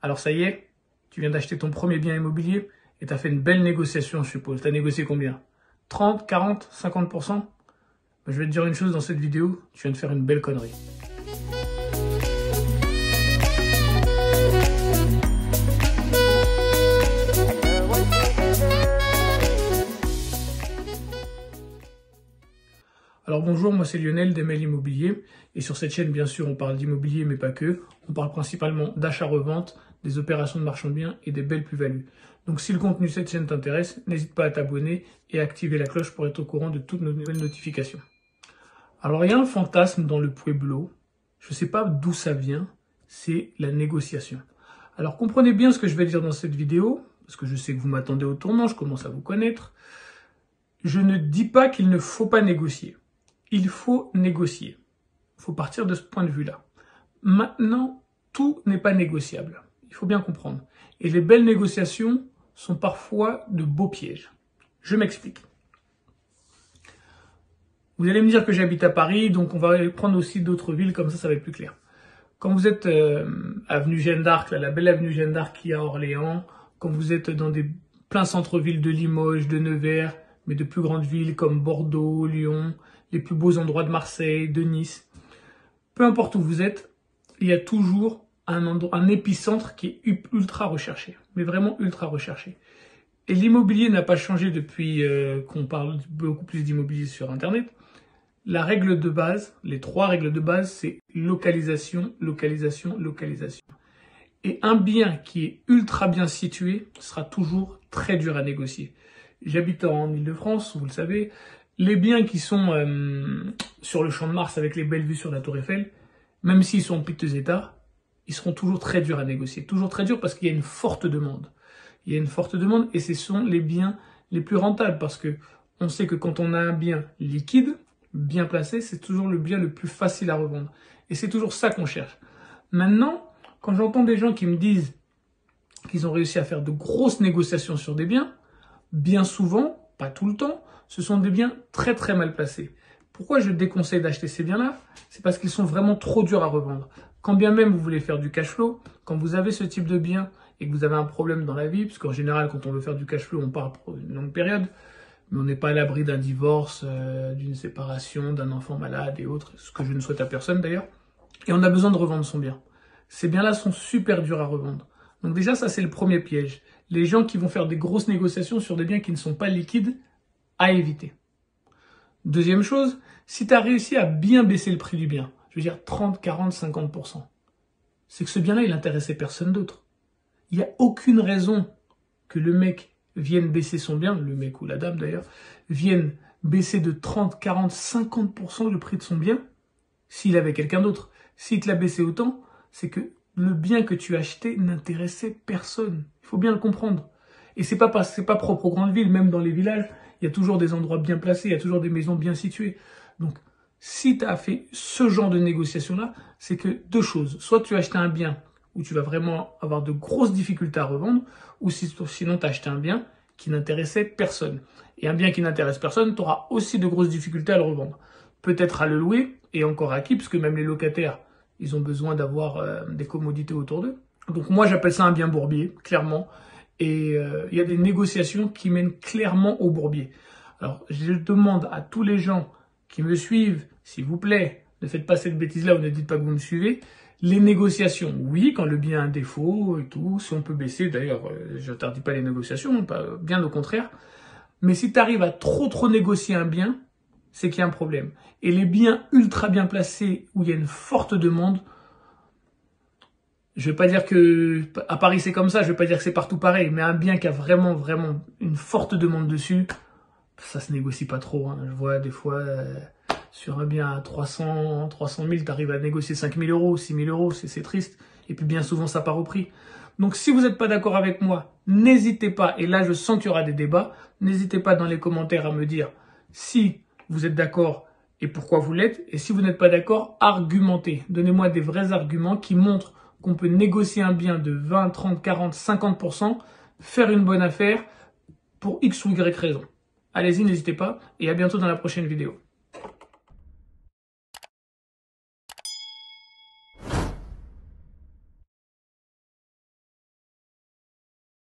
Alors ça y est, tu viens d'acheter ton premier bien immobilier et tu as fait une belle négociation, je suppose. Tu as négocié combien? 30, 40, 50%? Je vais te dire une chose dans cette vidéo, tu viens de faire une belle connerie. Alors bonjour, moi c'est Lionel d'Emel Immobilier et sur cette chaîne bien sûr on parle d'immobilier mais pas que, on parle principalement d'achat-revente, des opérations de marchand de biens et des belles plus-values. Donc si le contenu de cette chaîne t'intéresse, n'hésite pas à t'abonner et à activer la cloche pour être au courant de toutes nos nouvelles notifications. Alors il y a un fantasme dans le pueblo, je ne sais pas d'où ça vient, c'est la négociation. Alors comprenez bien ce que je vais dire dans cette vidéo, parce que je sais que vous m'attendez au tournant, je commence à vous connaître. Je ne dis pas qu'il ne faut pas négocier. Il faut négocier. Il faut partir de ce point de vue-là. Maintenant, tout n'est pas négociable. Il faut bien comprendre. Et les belles négociations sont parfois de beaux pièges. Je m'explique. Vous allez me dire que j'habite à Paris, donc on va prendre aussi d'autres villes, comme ça va être plus clair. Quand vous êtes avenue Jeanne d'Arc, la belle avenue Jeanne d'Arc qui est à Orléans, quand vous êtes dans des pleins centres-villes de Limoges, de Nevers, mais de plus grandes villes comme Bordeaux, Lyon, les plus beaux endroits de Marseille, de Nice. Peu importe où vous êtes, il y a toujours un épicentre qui est ultra recherché, mais vraiment ultra recherché. Et l'immobilier n'a pas changé depuis qu'on parle beaucoup plus d'immobilier sur Internet. La règle de base, les 3 règles de base, c'est localisation, localisation, localisation. Et un bien qui est ultra bien situé sera toujours très dur à négocier. J'habite en Île-de-France, vous le savez. Les biens qui sont sur le Champ de Mars avec les belles vues sur la Tour Eiffel, même s'ils sont en piteux état, ils seront toujours très durs à négocier. Toujours très durs parce qu'il y a une forte demande. Il y a une forte demande et ce sont les biens les plus rentables parce que on sait que quand on a un bien liquide, bien placé, c'est toujours le bien le plus facile à revendre. Et c'est toujours ça qu'on cherche. Maintenant, quand j'entends des gens qui me disent qu'ils ont réussi à faire de grosses négociations sur des biens, bien souvent, pas tout le temps, ce sont des biens très très mal placés. Pourquoi je déconseille d'acheter ces biens-là? C'est parce qu'ils sont vraiment trop durs à revendre. Quand bien même vous voulez faire du cash flow, quand vous avez ce type de bien et que vous avez un problème dans la vie, parce qu'en général quand on veut faire du cash flow, on part pour une longue période, mais on n'est pas à l'abri d'un divorce, d'une séparation, d'un enfant malade et autres, ce que je ne souhaite à personne d'ailleurs, et on a besoin de revendre son bien. Ces biens-là sont super durs à revendre. Donc déjà ça c'est le premier piège. Les gens qui vont faire des grosses négociations sur des biens qui ne sont pas liquides, à éviter. Deuxième chose, si tu as réussi à bien baisser le prix du bien, je veux dire 30, 40, 50%, c'est que ce bien-là, il n'intéressait personne d'autre. Il n'y a aucune raison que le mec vienne baisser son bien, le mec ou la dame d'ailleurs, vienne baisser de 30, 40, 50% le prix de son bien s'il avait quelqu'un d'autre. S'il te l'a baissé autant, c'est que le bien que tu as acheté n'intéressait personne. Il faut bien le comprendre. Et c'est pas propre aux grandes villes, même dans les villages, il y a toujours des endroits bien placés, il y a toujours des maisons bien situées. Donc, si tu as fait ce genre de négociation-là, c'est que 2 choses. Soit tu as acheté un bien où tu vas vraiment avoir de grosses difficultés à revendre, ou sinon tu as acheté un bien qui n'intéressait personne. Et un bien qui n'intéresse personne, tu auras aussi de grosses difficultés à le revendre. Peut-être à le louer, et encore à qui, parce que même les locataires, ils ont besoin d'avoir des commodités autour d'eux. Donc moi, j'appelle ça un bien bourbier, clairement. Et il y a des négociations qui mènent clairement au bourbier. Alors, je demande à tous les gens qui me suivent, s'il vous plaît, ne faites pas cette bêtise-là ou ne dites pas que vous me suivez. Les négociations, oui, quand le bien a un défaut et tout, si on peut baisser, d'ailleurs, je n'interdis pas les négociations, bien au contraire. Mais si tu arrives à trop négocier un bien, c'est qu'il y a un problème. Et les biens ultra bien placés, où il y a une forte demande, je vais pas dire que à Paris c'est comme ça, je vais pas dire que c'est partout pareil, mais un bien qui a vraiment une forte demande dessus, ça se négocie pas trop. Hein. Je vois des fois sur un bien à 300 000, tu arrives à négocier 5 000 euros, 6 000 euros, c'est triste. Et puis bien souvent ça part au prix. Donc si vous n'êtes pas d'accord avec moi, n'hésitez pas, et là je sens qu'il y aura des débats, n'hésitez pas dans les commentaires à me dire si vous êtes d'accord et pourquoi vous l'êtes, et si vous n'êtes pas d'accord, argumentez. Donnez-moi des vrais arguments qui montrent qu'on peut négocier un bien de 20, 30, 40, 50%, faire une bonne affaire pour X ou Y raison. Allez-y, n'hésitez pas, et à bientôt dans la prochaine vidéo.